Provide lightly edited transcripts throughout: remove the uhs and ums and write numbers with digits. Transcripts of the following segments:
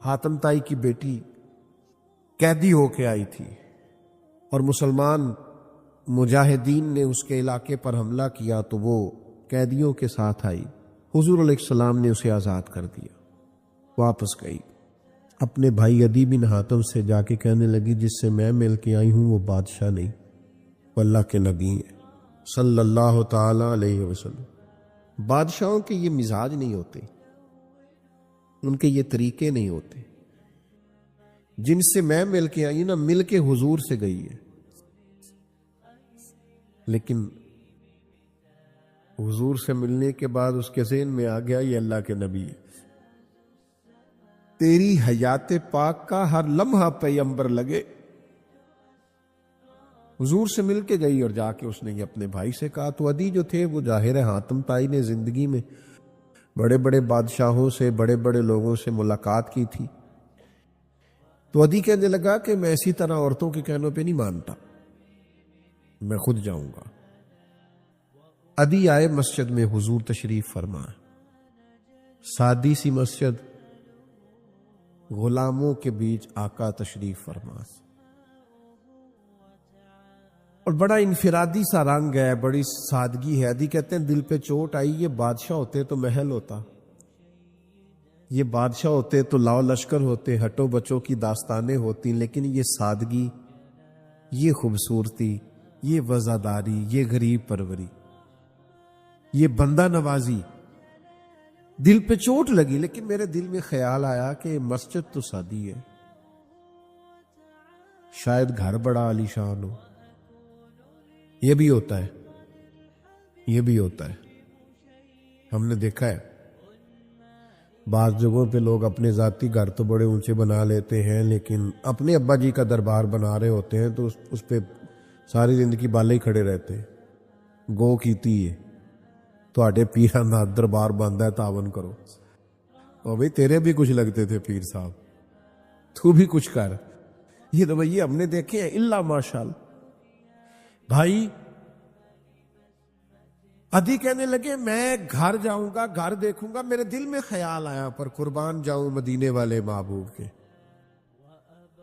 حاتم تائی کی بیٹی قیدی ہو کے آئی تھی اور مسلمان مجاہدین نے اس کے علاقے پر حملہ کیا تو وہ قیدیوں کے ساتھ آئی. حضور علیہ السلام نے اسے آزاد کر دیا. واپس گئی اپنے بھائی عدی بن حاتم سے جا کے کہنے لگی جس سے میں مل کے آئی ہوں وہ بادشاہ نہیں، وہ اللہ کے نبی ہیں صلی اللہ تعالی علیہ وسلم. بادشاہوں کے یہ مزاج نہیں ہوتے، ان کے یہ طریقے نہیں ہوتے. جن سے میں مل کے آئی نا، مل کے حضور سے گئی ہے، لیکن حضور سے ملنے کے بعد اس کے ذہن میں آ گیا یہ اللہ کے نبی ہے. تیری حیات پاک کا ہر لمحہ پیغمبر لگے. حضور سے مل کے گئی اور جا کے اس نے یہ اپنے بھائی سے کہا. تو عدی جو تھے وہ ظاہر ہے حاتم تائی نے زندگی میں بڑے بڑے بادشاہوں سے، بڑے بڑے لوگوں سے ملاقات کی تھی. تو عدی کہنے لگا کہ میں اسی طرح عورتوں کے کہنوں پہ نہیں مانتا، میں خود جاؤں گا. عدی آئے مسجد میں، حضور تشریف فرما. سادی سی مسجد، غلاموں کے بیچ آقا تشریف فرما، اور بڑا انفرادی سا رنگ ہے، بڑی سادگی ہے. عدی کہتے ہیں دل پہ چوٹ آئی. یہ بادشاہ ہوتے تو محل ہوتا، یہ بادشاہ ہوتے تو لاؤ لشکر ہوتے، ہٹو بچوں کی داستانیں ہوتی، لیکن یہ سادگی، یہ خوبصورتی، یہ وزاداری، یہ غریب پروری، یہ بندہ نوازی، دل پہ چوٹ لگی. لیکن میرے دل میں خیال آیا کہ مسجد تو سادی ہے، شاید گھر بڑا عالی شان ہو. یہ بھی ہوتا ہے، یہ بھی ہوتا ہے. ہم نے دیکھا ہے بعض جگہوں پہ لوگ اپنے ذاتی گھر تو بڑے اونچے بنا لیتے ہیں، لیکن اپنے ابا جی کا دربار بنا رہے ہوتے ہیں تو اس پہ ساری زندگی بالے ہی کھڑے رہتے ہیں. گو کیتی ہے تواڈے پیراں دا دربار بندا ہے، تعاون کرو. اور بھئی تیرے بھی کچھ لگتے تھے پیر صاحب، تو بھی کچھ کر. یہ رویے ہم نے دیکھے ہیں الا ماشاءاللہ. بھائی عدی کہنے لگے میں گھر جاؤں گا، گھر دیکھوں گا. میرے دل میں خیال آیا پر قربان جاؤں مدینے والے محبوب کے.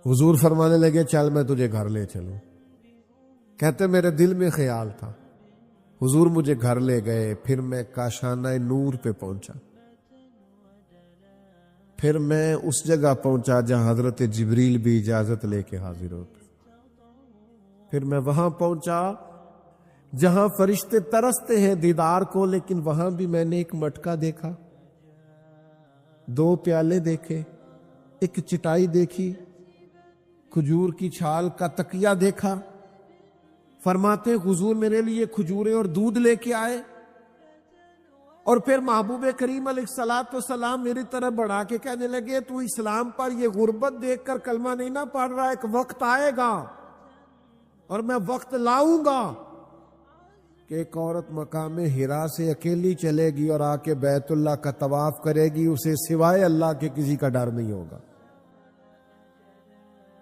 حضور فرمانے لگے چل میں تجھے گھر لے چلوں. کہتے میرے دل میں خیال تھا. حضور مجھے گھر لے گئے. پھر میں کاشانہ نور پہ پہنچا. پھر میں اس جگہ پہنچا جہاں حضرت جبریل بھی اجازت لے کے حاضر ہوتے. پھر میں وہاں پہنچا جہاں فرشتے ترستے ہیں دیدار کو، لیکن وہاں بھی میں نے ایک مٹکا دیکھا، 2 پیالے دیکھے، ایک چٹائی دیکھی، کھجور کی چھال کا تکیہ دیکھا. فرماتے حضور میرے لیے کھجوریں اور دودھ لے کے آئے. اور پھر محبوب کریم علیہ الصلوۃ والسلام میری طرف بڑھا کے کہنے لگے تو اسلام پر یہ غربت دیکھ کر کلمہ نہیں نہ پڑھ رہا، ایک وقت آئے گا اور میں وقت لاؤں گا کہ ایک عورت مقام حرا سے اکیلی چلے گی اور آ کے بیت اللہ کا طواف کرے گی، اسے سوائے اللہ کے کسی کا ڈر نہیں ہوگا.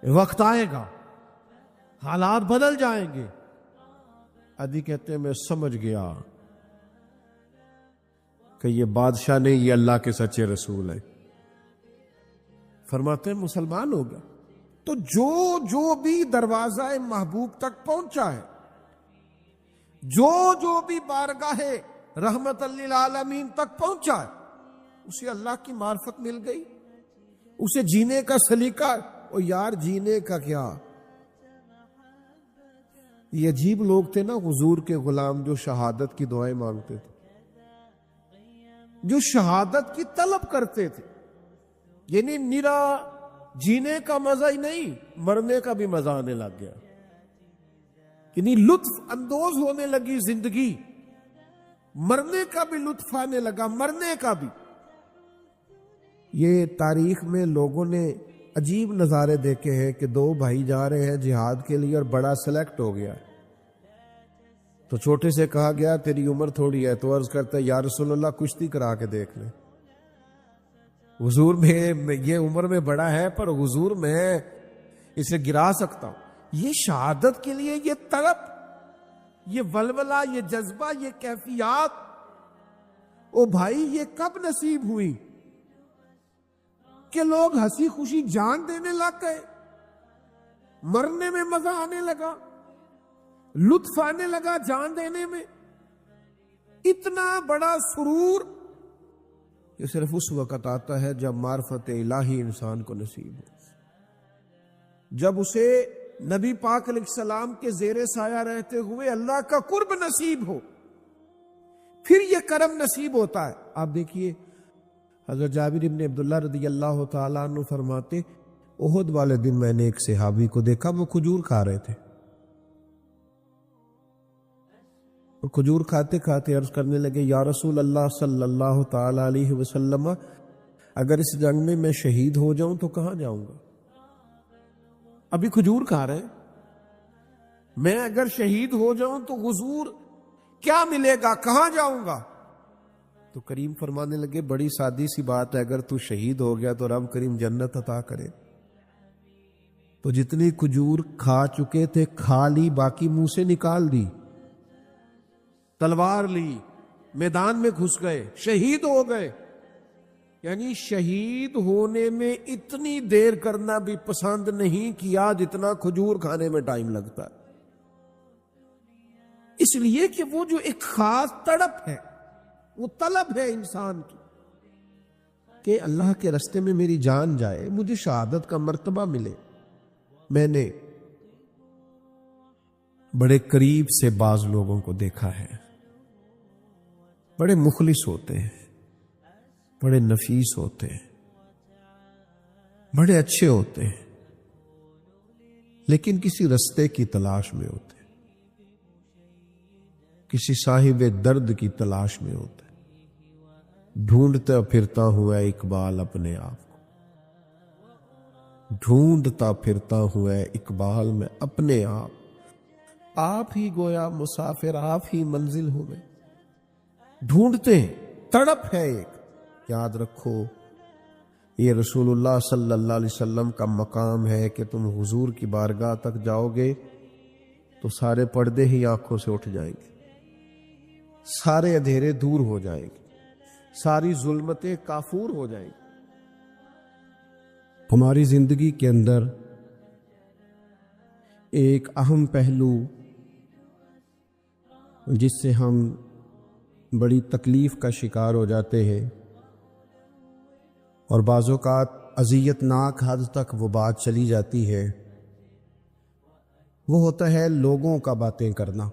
وقت آئے گا، حالات بدل جائیں گے. عدی کہتے ہیں میں سمجھ گیا کہ یہ بادشاہ نہیں، یہ اللہ کے سچے رسول ہیں. فرماتے ہیں مسلمان ہو گیا. تو جو بھی دروازہ محبوب تک پہنچا ہے، جو بھی بارگاہ رحمت للعالمین تک پہنچا ہے، اسے اللہ کی معرفت مل گئی، اسے جینے کا سلیقہ. اور یار جینے کا کیا، یہ عجیب لوگ تھے نا حضور کے غلام جو شہادت کی دعائیں مانگتے تھے، جو شہادت کی طلب کرتے تھے. یعنی نرا جینے کا مزہ ہی نہیں، مرنے کا بھی مزہ آنے لگ گیا. یعنی لطف اندوز ہونے لگی زندگی، مرنے کا بھی لطف آنے لگا، مرنے کا بھی. یہ تاریخ میں لوگوں نے عجیب نظارے دیکھے ہیں کہ 2 بھائی جا رہے ہیں جہاد کے لیے اور بڑا سلیکٹ ہو گیا. تو چھوٹے سے کہا گیا تیری عمر تھوڑی ہے، تو عرض کرتا ہے یا رسول اللہ کشتی کرا کے دیکھ لیں. حضور میں یہ عمر میں بڑا ہے پر حضور میں اسے گرا سکتا ہوں. یہ شہادت کے لیے یہ طلب، یہ ولولہ، یہ جذبہ، یہ کیفیات، او بھائی یہ کب نصیب ہوئی؟ کہ لوگ ہنسی خوشی جان دینے لگ گئے، مرنے میں مزہ آنے لگا، لطف آنے لگا جان دینے میں۔ اتنا بڑا سرور یہ صرف اس وقت آتا ہے جب معرفت الہی انسان کو نصیب ہو، جب اسے نبی پاک علیہ السلام کے زیر سایہ رہتے ہوئے اللہ کا قرب نصیب ہو، پھر یہ کرم نصیب ہوتا ہے۔ آپ دیکھیے حضرت جابر بن عبداللہ رضی اللہ تعالیٰ عنہ فرماتے، احد والے دن میں نے ایک صحابی کو دیکھا، وہ کھجور کھا رہے تھے، اور کھجور کھاتے کھاتے عرض کرنے لگے، یا رسول اللہ صلی اللہ تعالی علیہ وسلم، اگر اس جنگ میں میں شہید ہو جاؤں تو کہاں جاؤں گا؟ ابھی کھجور کھا رہے ہیں، میں اگر شہید ہو جاؤں تو حضور کیا ملے گا، کہاں جاؤں گا؟ تو کریم فرمانے لگے، بڑی سادی سی بات ہے، اگر تو شہید ہو گیا تو رب کریم جنت عطا کرے۔ تو جتنی کھجور کھا چکے تھے کھا لی، باقی منہ سے نکال دی، تلوار لی، میدان میں گھس گئے، شہید ہو گئے۔ یعنی شہید ہونے میں اتنی دیر کرنا بھی پسند نہیں کیا جتنا کھجور کھانے میں ٹائم لگتا ہے، اس لیے کہ وہ جو ایک خاص تڑپ ہے، وہ طلب ہے انسان کی کہ اللہ کے راستے میں میری جان جائے، مجھے شہادت کا مرتبہ ملے۔ میں نے بڑے قریب سے بعض لوگوں کو دیکھا ہے، بڑے مخلص ہوتے ہیں، بڑے نفیس ہوتے ہیں، بڑے اچھے ہوتے ہیں، لیکن کسی رستے کی تلاش میں ہوتے ہیں، کسی صاحب درد کی تلاش میں ہوتے ہیں، ڈھونڈتا پھرتا ہوا اقبال اپنے آپ کو، ڈھونڈتا پھرتا ہوا اقبال میں اپنے آپ ہی گویا مسافر، آپ ہی منزل ہوئے، ڈھونڈتے ہیں، تڑپ ہے ایک۔ یاد رکھو یہ رسول اللہ صلی اللہ علیہ وسلم کا مقام ہے کہ تم حضور کی بارگاہ تک جاؤ گے تو سارے پردے ہی آنکھوں سے اٹھ جائیں گے، سارے اندھیرے دور ہو جائیں گے، ساری ظلمتیں کافور ہو جائیں گی۔ ہماری زندگی کے اندر ایک اہم پہلو جس سے ہم بڑی تکلیف کا شکار ہو جاتے ہیں، اور بعض اوقات اذیت ناک حد تک وہ بات چلی جاتی ہے، وہ ہوتا ہے لوگوں کا باتیں کرنا۔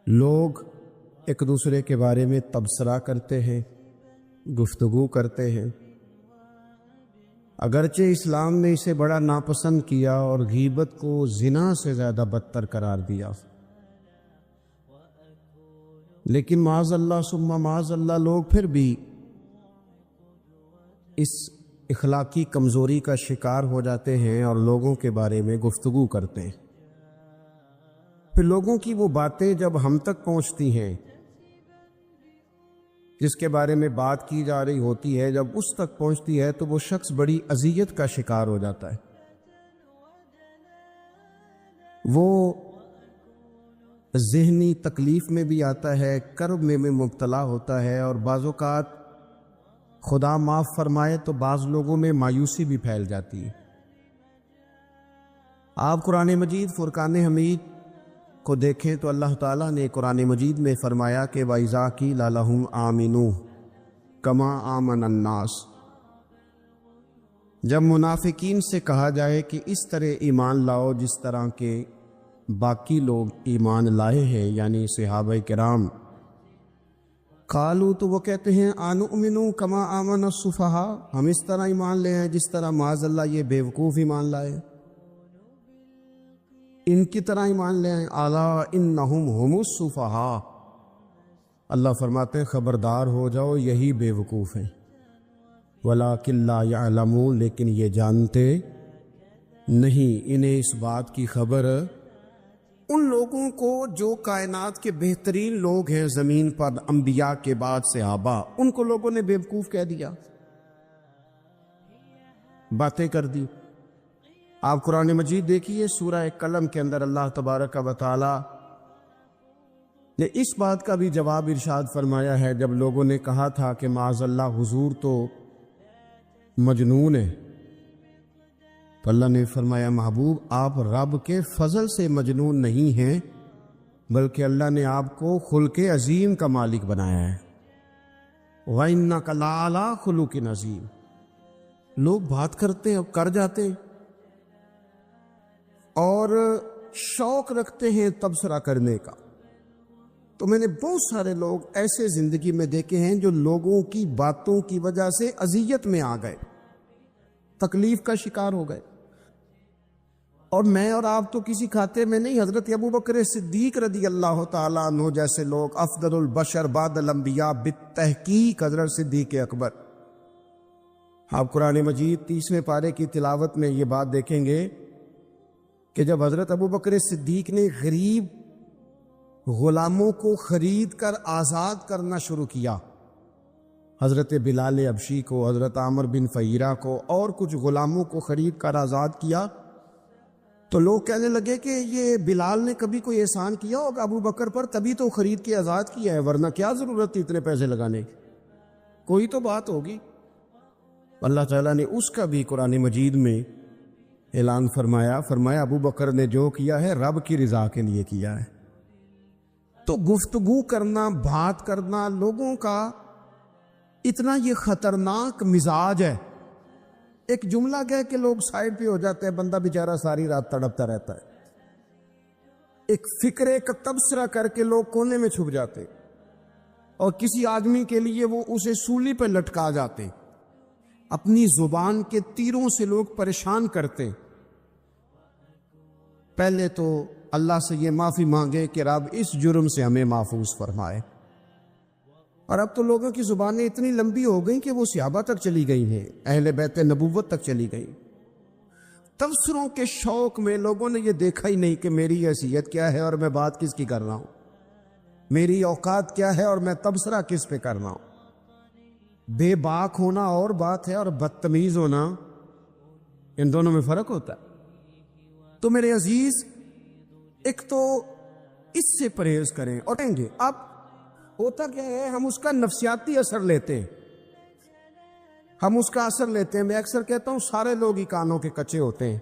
لوگ ایک دوسرے کے بارے میں تبصرہ کرتے ہیں، گفتگو کرتے ہیں، اگرچہ اسلام نے اسے بڑا ناپسند کیا اور غیبت کو زنا سے زیادہ بدتر قرار دیا، لیکن معاذ اللہ ثم معاذ اللہ لوگ پھر بھی اس اخلاقی کمزوری کا شکار ہو جاتے ہیں اور لوگوں کے بارے میں گفتگو کرتے ہیں۔ پھر لوگوں کی وہ باتیں جب ہم تک پہنچتی ہیں، جس کے بارے میں بات کی جا رہی ہوتی ہے، جب اس تک پہنچتی ہے تو وہ شخص بڑی اذیت کا شکار ہو جاتا ہے، وہ ذہنی تکلیف میں بھی آتا ہے، کرب میں مبتلا ہوتا ہے، اور بعض اوقات خدا معاف فرمائے تو بعض لوگوں میں مایوسی بھی پھیل جاتی ہے۔ آپ قرآن مجید فرقان حمید کو دیکھیں تو اللہ تعالیٰ نے قرآن مجید میں فرمایا کہ وَإِذَا قِيلَ لَهُمْ آمِنُوا كَمَا آمَنَ النَّاسُ، جب منافقین سے کہا جائے کہ اس طرح ایمان لاؤ جس طرح کے باقی لوگ ایمان لائے ہیں، یعنی صحابہ کرام، قالوا تو وہ کہتے ہیں انؤمن کما آمن السفہاء، ہم اس طرح ایمان لے ہیں جس طرح معاذ اللہ یہ بیوقوف ایمان لائے، ان کی طرح ایمان لے ہیں۔ الا انہم هم السفہاء، اللہ فرماتے ہیں خبردار ہو جاؤ یہی بیوقوف ہیں، ولکن لا یعلمون، لیکن یہ جانتے نہیں، انہیں اس بات کی خبر ان لوگوں کو جو کائنات کے بہترین لوگ ہیں زمین پر، انبیاء کے بعد صحابہ، ان کو لوگوں نے بیوقوف کہہ دیا، باتیں کر دی۔ آپ قرآن مجید دیکھیے سورہ قلم کے اندر اللہ تبارک و تعالی نے اس بات کا بھی جواب ارشاد فرمایا ہے جب لوگوں نے کہا تھا کہ معاذ اللہ حضور تو مجنون ہے، تو اللہ نے فرمایا محبوب آپ رب کے فضل سے مجنون نہیں ہیں، بلکہ اللہ نے آپ کو خلق عظیم کا مالک بنایا ہے۔ وَإِنَّكَ لَعَلَىٰ خُلُقٍ عَظِيمٍ۔ لوگ بات کرتے ہیں اور کر جاتے ہیں اور شوق رکھتے ہیں تبصرہ کرنے کا، تو میں نے بہت سارے لوگ ایسے زندگی میں دیکھے ہیں جو لوگوں کی باتوں کی وجہ سے اذیت میں آ گئے، تکلیف کا شکار ہو گئے، اور میں اور آپ تو کسی کھاتے میں نہیں۔ حضرت ابوبکر صدیق رضی اللہ تعالیٰ عنہ جیسے لوگ، افضل البشر بعد الانبیاء بالتحقیق حضرت صدیق اکبر، آپ قرآن مجید 30ویں پارے کی تلاوت میں یہ بات دیکھیں گے کہ جب حضرت ابوبکر صدیق نے غریب غلاموں کو خرید کر آزاد کرنا شروع کیا، حضرت بلال حبشی کو، حضرت عامر بن فہیرہ کو اور کچھ غلاموں کو خرید کر آزاد کیا، تو لوگ کہنے لگے کہ یہ بلال نے کبھی کوئی احسان کیا ہوگا ابو بکر پر، تبھی تو خرید کے آزاد کیا ہے، ورنہ کیا ضرورت تھی اتنے پیسے لگانے کی، کوئی تو بات ہوگی۔ اللہ تعالیٰ نے اس کا بھی قرآن مجید میں اعلان فرمایا ابو بکر نے جو کیا ہے رب کی رضا کے لیے کیا ہے۔ تو گفتگو کرنا، بات کرنا لوگوں کا اتنا یہ خطرناک مزاج ہے، ایک جملہ کہہ کہ لوگ سائڈ پہ ہو جاتے ہیں، بندہ بیچارہ ساری رات تڑپتا رہتا ہے، ایک فکرے کا تبصرہ کر کے لوگ کونے میں چھپ جاتے، اور کسی آدمی کے لیے وہ اسے سولی پہ لٹکا جاتے، اپنی زبان کے تیروں سے لوگ پریشان کرتے۔ پہلے تو اللہ سے یہ معافی مانگے کہ رب اس جرم سے ہمیں محفوظ فرمائے، اور اب تو لوگوں کی زبانیں اتنی لمبی ہو گئیں کہ وہ صحابہ تک چلی گئی ہیں، اہل بیت نبوت تک چلی گئی۔ تبصروں کے شوق میں لوگوں نے یہ دیکھا ہی نہیں کہ میری حیثیت کیا ہے اور میں بات کس کی کر رہا ہوں، میری اوقات کیا ہے اور میں تبصرہ کس پہ کر رہا ہوں۔ بے باک ہونا اور بات ہے اور بدتمیز ہونا، ان دونوں میں فرق ہوتا ہے۔ تو میرے عزیز، ایک تو اس سے پرہیز کریں، اور کہیں گے اب ہوتا کیا ہے، ہم اس کا نفسیاتی اثر لیتے ہیں، ہم اس کا اثر لیتے ہیں۔ میں اکثر کہتا ہوں سارے لوگ ہی کانوں کے کچے ہوتے ہیں،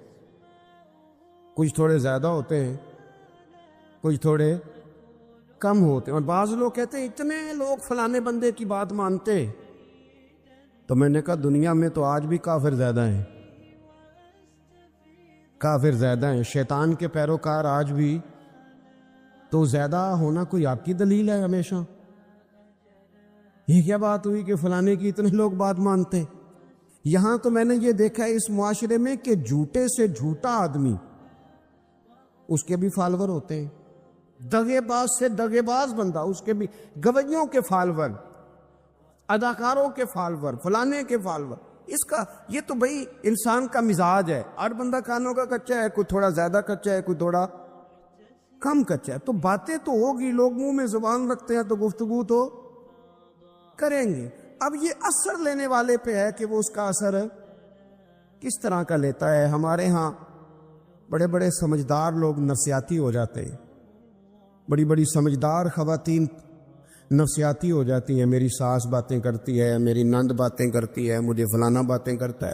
کچھ تھوڑے زیادہ ہوتے ہیں، کچھ تھوڑے کم ہوتے ہیں، اور بعض لوگ کہتے ہیں اتنے لوگ فلانے بندے کی بات مانتے، تو میں نے کہا دنیا میں تو آج بھی کافر زیادہ ہیں، کافر زیادہ ہیں، شیطان کے پیروکار آج بھی، تو زیادہ ہونا کوئی آپ کی دلیل ہے ہمیشہ؟ یہ کیا بات ہوئی کہ فلانے کی اتنے لوگ بات مانتے؟ یہاں تو میں نے یہ دیکھا ہے اس معاشرے میں کہ جھوٹے سے جھوٹا آدمی، اس کے بھی فالور ہوتے ہیں، دغے باز سے دغے باز بندہ، اس کے بھی گویوں کے فالور، اداکاروں کے فالور، فلانے کے فالور۔ اس کا یہ تو بھئی انسان کا مزاج ہے، ہر بندہ کانوں کا کچا ہے، کوئی تھوڑا زیادہ کچا ہے، کوئی تھوڑا کم کچا ہے، تو باتیں تو ہوگی، لوگ منہ میں زبان رکھتے ہیں تو گفتگو تو کریں گے۔ اب یہ اثر لینے والے پہ ہے کہ وہ اس کا اثر کس طرح کا لیتا ہے۔ ہمارے ہاں بڑے بڑے سمجھدار لوگ نفسیاتی ہو جاتے ہیں، بڑی بڑی سمجھدار خواتین نفسیاتی ہو جاتی ہیں، میری ساس باتیں کرتی ہے، میری نند باتیں کرتی ہے، مجھے فلانا باتیں کرتا ہے،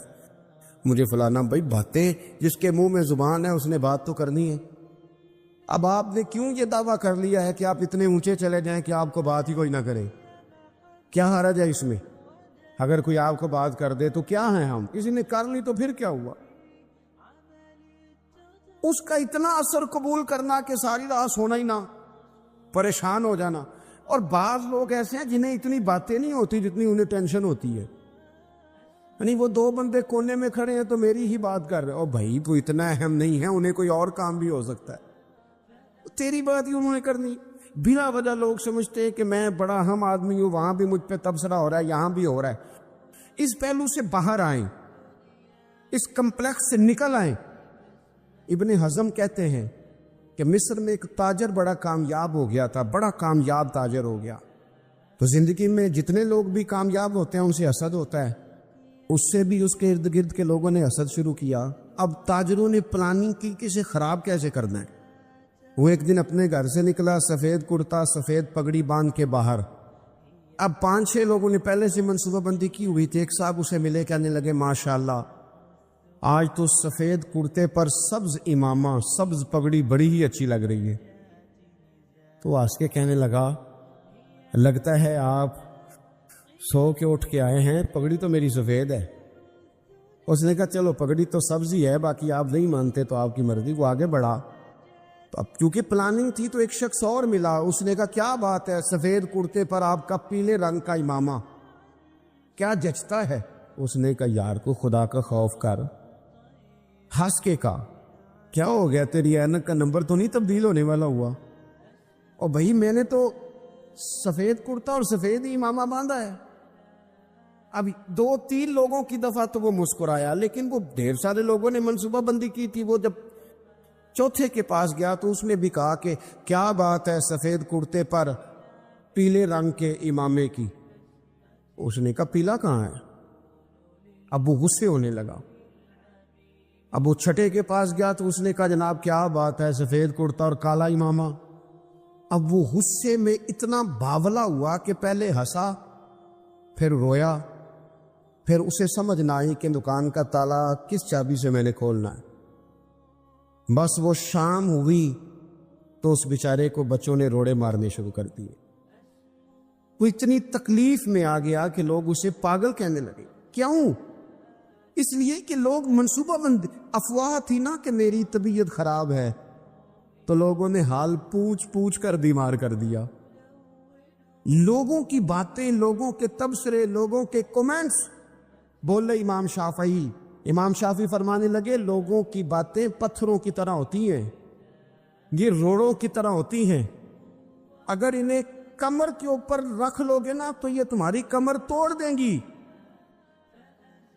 مجھے فلانا۔ بھائی باتیں، جس کے منہ میں زبان ہے اس نے بات تو کرنی ہے۔ اب آپ نے کیوں یہ دعویٰ کر لیا ہے کہ آپ اتنے اونچے چلے جائیں کہ آپ کو بات ہی کوئی نہ کرے؟ کیا حرج ہے اس میں؟ اگر کوئی آپ کو بات کر دے تو کیا ہے، ہم کسی نے کر لی تو پھر کیا ہوا؟ اس کا اتنا اثر قبول کرنا کہ ساری رات سونا ہی نہ، پریشان ہو جانا۔ اور بعض لوگ ایسے ہیں جنہیں اتنی باتیں نہیں ہوتی جتنی انہیں ٹینشن ہوتی ہے، یعنی وہ دو بندے کونے میں کھڑے ہیں تو میری ہی بات کر رہے، اور بھائی وہ اتنا اہم نہیں ہے، انہیں کوئی اور کام بھی ہو سکتا ہے، تیری بات ہی انہوں نے کرنی۔ بلا وجہ لوگ سمجھتے ہیں کہ میں بڑا اہم آدمی ہوں، وہاں بھی مجھ پہ تبصرہ ہو رہا ہے، یہاں بھی ہو رہا ہے۔ اس پہلو سے باہر آئیں، اس کمپلیکس سے نکل آئیں۔ ابن حزم کہتے ہیں کہ مصر میں ایک تاجر بڑا کامیاب ہو گیا تھا، بڑا کامیاب تاجر ہو گیا، تو زندگی میں جتنے لوگ بھی کامیاب ہوتے ہیں ان سے حسد ہوتا ہے، اس سے بھی اس کے ارد گرد کے لوگوں نے حسد شروع کیا۔ اب تاجروں نے پلاننگ کی کہ اسے خراب کیسے کرنا ہے، وہ ایک دن اپنے گھر سے نکلا، سفید کرتا سفید پگڑی باندھ کے باہر. اب 5-6 لوگوں نے پہلے سے منصوبہ بندی کی ہوئی تھی. ایک صاحب اسے ملے، کہنے لگے ماشاءاللہ آج تو سفید کرتے پر سبز امامہ سبز پگڑی بڑی ہی اچھی لگ رہی ہے. تو ہنس کے کہنے لگا لگتا ہے آپ سو کے اٹھ کے آئے ہیں، پگڑی تو میری سفید ہے. اس نے کہا چلو پگڑی تو سبز ہی ہے، باقی آپ نہیں مانتے تو آپ کی مرضی. وہ آگے بڑھا تو اب کیونکہ پلاننگ تھی تو ایک شخص اور ملا. اس نے کہا کیا بات ہے، سفید کرتے پر آپ کا پیلے رنگ کا امامہ کیا جچتا ہے. اس نے کہا یار کو خدا کا خوف کر. ہنس کے کہا کیا ہو گیا، تیری اینک کا نمبر تو نہیں تبدیل ہونے والا ہوا؟ اور بھائی میں نے تو سفید کرتا اور سفید ہی امامہ باندھا ہے. اب 2-3 لوگوں کی دفعہ تو وہ مسکرایا، لیکن وہ ڈھیر سارے لوگوں نے منصوبہ بندی کی تھی. وہ جب چوتھے کے پاس گیا تو اس نے بھی کہا کہ کیا بات ہے سفید کرتے پر پیلے رنگ کے امامے کی. اس نے کہا پیلا کہاں ہے؟ اب وہ غصے ہونے لگا. اب وہ چھٹے کے پاس گیا تو اس نے کہا جناب کیا بات ہے سفید کرتا اور کالا امامہ. اب وہ غصے میں اتنا باولا ہوا کہ پہلے ہنسا پھر رویا، پھر اسے سمجھ نہ آئی کہ دکان کا تالا کس چابی سے میں نے کھولنا ہے. بس وہ شام ہوئی تو اس بیچارے کو بچوں نے روڑے مارنے شروع کر دیے. وہ اتنی تکلیف میں آ گیا کہ لوگ اسے پاگل کہنے لگے. کیوں؟ اس لیے کہ لوگ منصوبہ بند، افواہ تھی نا کہ میری طبیعت خراب ہے، تو لوگوں نے حال پوچھ کر بیمار کر دیا. لوگوں کی باتیں، لوگوں کے تبصرے، لوگوں کے کومنٹس. بولے امام شافعی فرمانے لگے لوگوں کی باتیں پتھروں کی طرح ہوتی ہیں، یہ روڑوں کی طرح ہوتی ہیں. اگر انہیں کمر کے اوپر رکھ لو گے نا تو یہ تمہاری کمر توڑ دیں گی،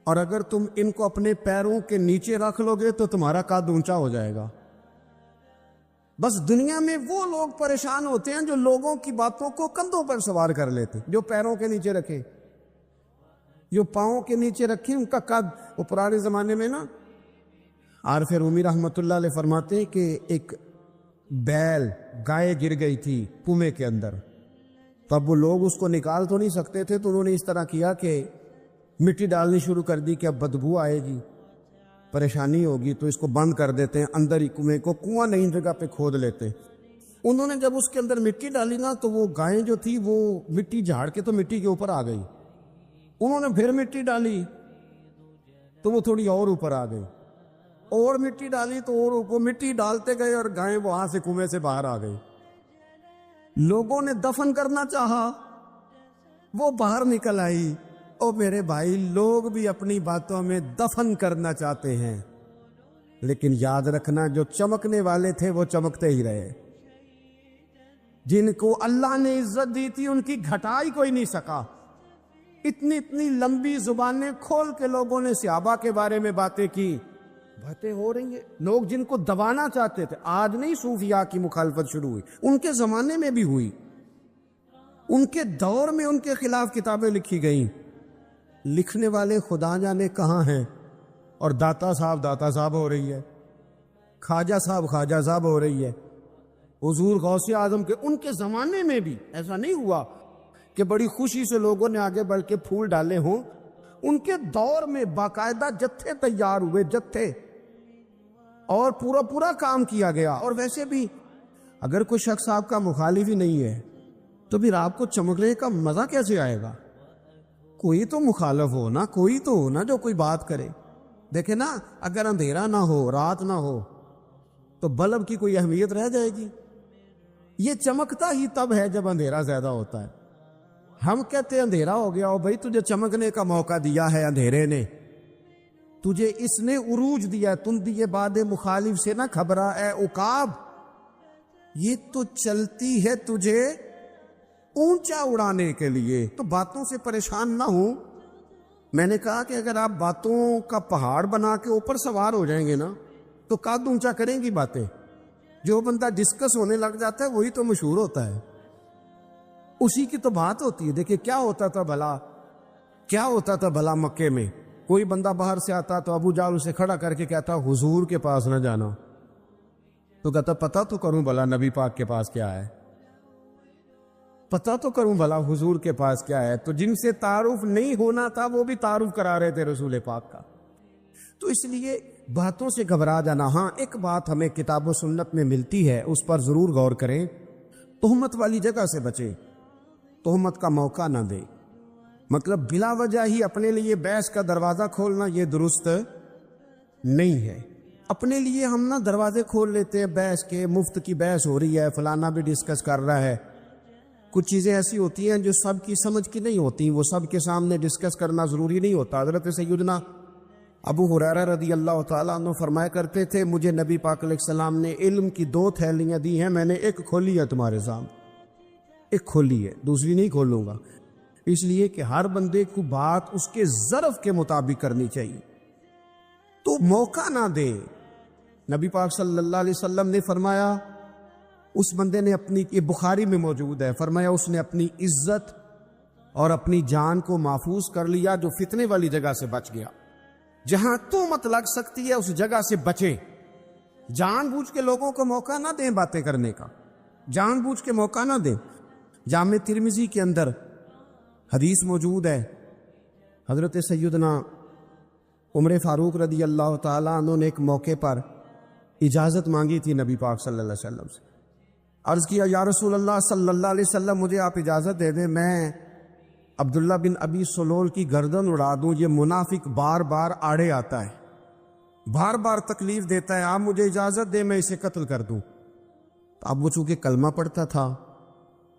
اور اگر تم ان کو اپنے پیروں کے نیچے رکھ لو گے تو تمہارا قد اونچا ہو جائے گا. بس دنیا میں وہ لوگ پریشان ہوتے ہیں جو لوگوں کی باتوں کو کندھوں پر سوار کر لیتے، جو پیروں کے نیچے رکھے، جو پاؤں کے نیچے رکھے ان کا قد. وہ پرانے زمانے میں نا عارف رومی رحمۃ اللہ علیہ فرماتے ہیں کہ ایک گائے گر گئی تھی کنویں کے اندر. تو اب وہ لوگ اس کو نکال تو نہیں سکتے تھے، تو انہوں نے اس طرح کیا کہ مٹی ڈالنی شروع کر دی کہ اب بدبو آئے گی، پریشانی ہوگی، تو اس کو بند کر دیتے ہیں اندر ہی کنویں کو. کنواں نئی جگہ پہ کھود لیتے. انہوں نے جب اس کے اندر مٹی ڈالی نا تو وہ گائیں جو تھی وہ مٹی جھاڑ کے تو مٹی کے اوپر آ گئی. انہوں نے پھر مٹی ڈالی تو وہ تھوڑی اور اوپر آ گئی، اور مٹی ڈالی تو اور وہ مٹی ڈالتے گئے اور گائیں وہاں سے کنویں سے باہر آ گئی. لوگوں نے دفن کرنا چاہا، وہ باہر نکل آئی. او میرے بھائی، لوگ بھی اپنی باتوں میں دفن کرنا چاہتے ہیں، لیکن یاد رکھنا جو چمکنے والے تھے وہ چمکتے ہی رہے. جن کو اللہ نے عزت دی تھی ان کی گھٹائی کوئی نہیں سکا. اتنی لمبی زبانیں کھول کے لوگوں نے صحابہ کے بارے میں باتیں کی. باتیں ہو رہی ہیں، لوگ جن کو دبانا چاہتے تھے. آج نہیں صوفیاء کی مخالفت شروع ہوئی، ان کے زمانے میں بھی ہوئی. ان کے دور میں ان کے خلاف کتابیں لکھی گئیں. لکھنے والے خدا جانے کہاں ہیں، اور داتا صاحب ہو رہی ہے، خواجہ صاحب ہو رہی ہے. حضور غوث اعظم کے ان کے زمانے میں بھی ایسا نہیں ہوا کہ بڑی خوشی سے لوگوں نے آگے بڑھ کے پھول ڈالے ہوں. ان کے دور میں باقاعدہ جتھے تیار ہوئے، جتھے، اور پورا کام کیا گیا. اور ویسے بھی اگر کوئی شخص آپ کا مخالف ہی نہیں ہے تو پھر آپ کو چمکنے کا مزہ کیسے آئے گا؟ کوئی تو مخالف ہو نا، کوئی تو ہو نا جو کوئی بات کرے. دیکھیں نا، اگر اندھیرا نہ ہو، رات نہ ہو، تو بلب کی کوئی اہمیت رہ جائے گی؟ یہ چمکتا ہی تب ہے جب اندھیرا زیادہ ہوتا ہے. ہم کہتے ہیں اندھیرا ہو گیا، بھائی تجھے چمکنے کا موقع دیا ہے اندھیرے نے، تجھے اس نے عروج دیا. تم دیے باد مخالف سے نہ گھبرا اے عقاب، یہ تو چلتی ہے تجھے اونچا اڑانے کے لیے. تو باتوں سے پریشان نہ ہوں. میں نے کہا کہ اگر آپ باتوں کا پہاڑ بنا کے اوپر سوار ہو جائیں گے نا تو قد اونچا کریں گی باتیں. جو بندہ ڈسکس ہونے لگ جاتا ہے وہی تو مشہور ہوتا ہے، اسی کی تو بات ہوتی ہے. دیکھیں کیا ہوتا تھا بھلا مکے میں. کوئی بندہ باہر سے آتا تو ابو جہل اسے کھڑا کر کے کہتا حضور کے پاس نہ جانا، تو کہتا پتہ تو کروں بھلا نبی پاک کے پاس کیا ہے، پتہ تو کروں بھلا حضور کے پاس کیا ہے۔ تو جن سے تعارف نہیں ہونا تھا وہ بھی تعارف کرا رہے تھے رسول پاک کا۔ تو اس لیے باتوں سے گھبرا جانا، ہاں ایک بات ہمیں کتاب و سنت میں ملتی ہے، اس پر ضرور غور کریں، تہمت والی جگہ سے بچیں، تہمت کا موقع نہ دیں۔ مطلب بلا وجہ ہی اپنے لیے بحث کا دروازہ کھولنا یہ درست نہیں ہے۔ اپنے لیے ہم نہ دروازے کھول لیتے ہیں بحث کے، مفت کی بحث ہو رہی ہے، فلانا بھی ڈسکس کر رہا ہے۔ کچھ چیزیں ایسی ہوتی ہیں جو سب کی سمجھ کی نہیں ہوتی، وہ سب کے سامنے ڈسکس کرنا ضروری نہیں ہوتا۔ حضرت سیدنا ابو ہریرہ رضی اللہ تعالیٰ عنہ فرمایا کرتے تھے، مجھے نبی پاک علیہ السلام نے علم کی 2 تھیلیاں دی ہیں، میں نے ایک کھولی ہے تمہارے سامنے، ایک کھولی ہے، دوسری نہیں کھولوں گا۔ اس لیے کہ ہر بندے کو بات اس کے ظرف کے مطابق کرنی چاہیے، تو موقع نہ دے۔ نبی پاک صلی اللہ علیہ وسلم نے فرمایا اس بندے نے اپنی، یہ بخاری میں موجود ہے، فرمایا اس نے اپنی عزت اور اپنی جان کو محفوظ کر لیا جو فتنے والی جگہ سے بچ گیا۔ جہاں تہمت لگ سکتی ہے اس جگہ سے بچیں، جان بوجھ کے لوگوں کو موقع نہ دیں باتیں کرنے کا، جان بوجھ کے موقع نہ دیں۔ جامع ترمذی کے اندر حدیث موجود ہے، حضرت سیدنا عمر فاروق رضی اللہ تعالیٰ عنہ نے ایک موقع پر اجازت مانگی تھی نبی پاک صلی اللہ علیہ وسلم سے، عرض کیا یا رسول اللہ صلی اللہ علیہ وسلم مجھے آپ اجازت دے دیں، میں عبداللہ بن ابی سلول کی گردن اڑا دوں، یہ منافق بار بار آڑے آتا ہے، بار بار تکلیف دیتا ہے، آپ مجھے اجازت دیں میں اسے قتل کر دوں۔ تو اب وہ چونکہ کلمہ پڑھتا تھا،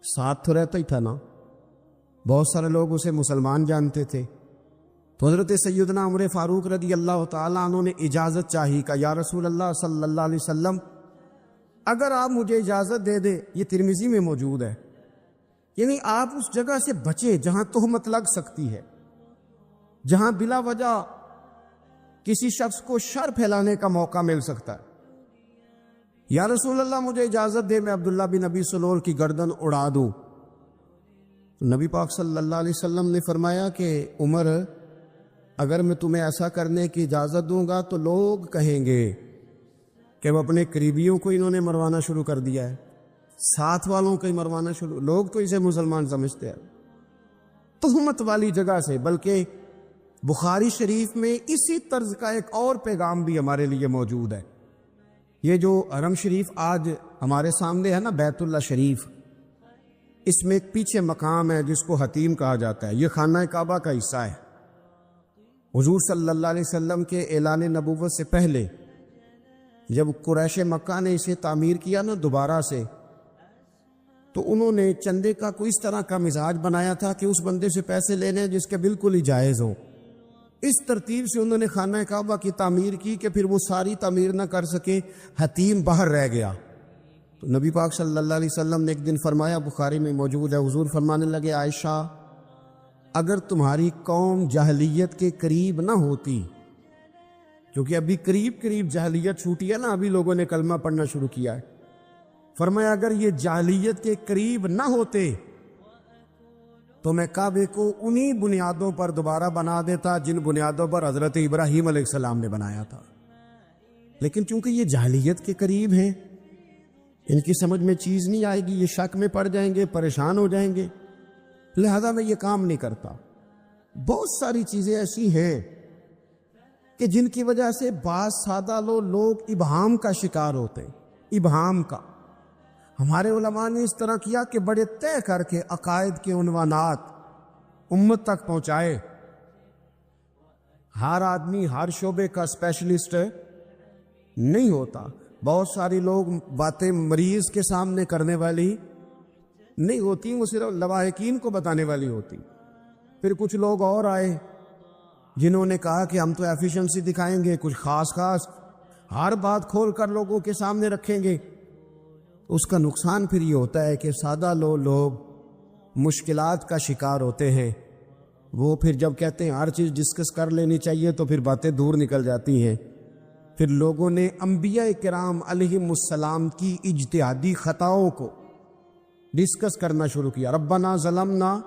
ساتھ تو رہتا ہی تھا نا، بہت سارے لوگ اسے مسلمان جانتے تھے، تو حضرت سیدنا عمر فاروق رضی اللہ تعالیٰ عنہ نے اجازت چاہی کہ یا رسول اللہ صلی اللہ علیہ وسلم اگر آپ مجھے اجازت دے دیں، یہ ترمذی میں موجود ہے، یعنی آپ اس جگہ سے بچیں جہاں تہمت لگ سکتی ہے، جہاں بلا وجہ کسی شخص کو شر پھیلانے کا موقع مل سکتا ہے۔ یا رسول اللہ مجھے اجازت دے میں عبداللہ بن ابی سلول کی گردن اڑا دوں۔ نبی پاک صلی اللہ علیہ وسلم نے فرمایا کہ عمر اگر میں تمہیں ایسا کرنے کی اجازت دوں گا تو لوگ کہیں گے کہ وہ اپنے قریبیوں کو انہوں نے مروانا شروع کر دیا ہے، ساتھ والوں کو ہی مروانا شروع، لوگ تو اسے مسلمان سمجھتے ہیں تہمت والی جگہ سے۔ بلکہ بخاری شریف میں اسی طرز کا ایک اور پیغام بھی ہمارے لیے موجود ہے۔ یہ جو حرم شریف آج ہمارے سامنے ہے نا، بیت اللہ شریف، اس میں ایک پیچھے مقام ہے جس کو حتیم کہا جاتا ہے، یہ خانہ کعبہ کا حصہ ہے۔ حضور صلی اللہ علیہ وسلم کے اعلان نبوت سے پہلے جب قریش مکہ نے اسے تعمیر کیا نا دوبارہ سے، تو انہوں نے چندے کا کوئی اس طرح کا مزاج بنایا تھا کہ اس بندے سے پیسے لینے جس کے بالکل ہی جائز ہو۔ اس ترتیب سے انہوں نے خانہ کعبہ کی تعمیر کی کہ پھر وہ ساری تعمیر نہ کر سکے، حتیم باہر رہ گیا۔ تو نبی پاک صلی اللہ علیہ وسلم نے ایک دن فرمایا، بخاری میں موجود ہے، حضور فرمانے لگے عائشہ اگر تمہاری قوم جاہلیت کے قریب نہ ہوتی، کیونکہ ابھی قریب قریب جاہلیت چھوٹی ہے نا، ابھی لوگوں نے کلمہ پڑھنا شروع کیا ہے، فرمایا اگر یہ جاہلیت کے قریب نہ ہوتے تو میں کعبے کو انہی بنیادوں پر دوبارہ بنا دیتا جن بنیادوں پر حضرت ابراہیم علیہ السلام نے بنایا تھا۔ لیکن چونکہ یہ جاہلیت کے قریب ہیں، ان کی سمجھ میں چیز نہیں آئے گی، یہ شک میں پڑ جائیں گے، پریشان ہو جائیں گے، لہذا میں یہ کام نہیں کرتا۔ بہت ساری چیزیں ایسی ہیں کہ جن کی وجہ سے بعض سادہ لوگ ابہام کا شکار ہوتے ہیں، ابہام کا۔ ہمارے علماء نے اس طرح کیا کہ بڑے طے کر کے عقائد کے عنوانات امت تک پہنچائے۔ ہر آدمی ہر شعبے کا اسپیشلسٹ نہیں ہوتا، بہت ساری لوگ باتیں مریض کے سامنے کرنے والی نہیں ہوتی، وہ صرف لواحقین کو بتانے والی ہوتی۔ پھر کچھ لوگ اور آئے جنہوں نے کہا کہ ہم تو ایفیشنسی دکھائیں گے، کچھ خاص ہر بات کھول کر لوگوں کے سامنے رکھیں گے۔ اس کا نقصان پھر یہ ہوتا ہے کہ سادہ لوگ مشکلات کا شکار ہوتے ہیں، وہ پھر جب کہتے ہیں ہر چیز ڈسکس کر لینی چاہیے تو پھر باتیں دور نکل جاتی ہیں۔ پھر لوگوں نے انبیاء کرام علیہم السلام کی اجتہادی خطاؤں کو ڈسکس کرنا شروع کیا۔ ربنا ظلمنا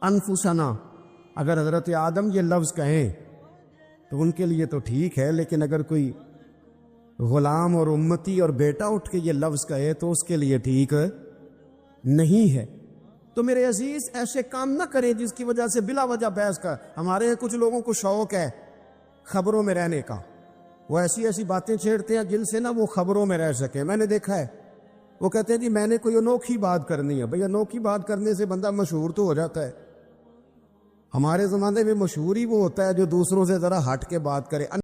انفسنا، اگر حضرت آدم یہ لفظ کہیں تو ان کے لیے تو ٹھیک ہے، لیکن اگر کوئی غلام اور امتی اور بیٹا اٹھ کے یہ لفظ کہے تو اس کے لیے ٹھیک نہیں ہے۔ تو میرے عزیز ایسے کام نہ کریں جس کی وجہ سے بلا وجہ بحث کا۔ ہمارے یہاں کچھ لوگوں کو شوق ہے خبروں میں رہنے کا، وہ ایسی ایسی باتیں چھیڑتے ہیں جن سے نہ وہ خبروں میں رہ سکیں۔ میں نے دیکھا ہے وہ کہتے ہیں جی میں نے کوئی انوکھی بات کرنی ہے۔ بھئی انوکھی بات کرنے سے بندہ مشہور تو ہو جاتا ہے۔ ہمارے زمانے میں مشہور ہی وہ ہوتا ہے جو دوسروں سے ذرا ہٹ کے بات کرے۔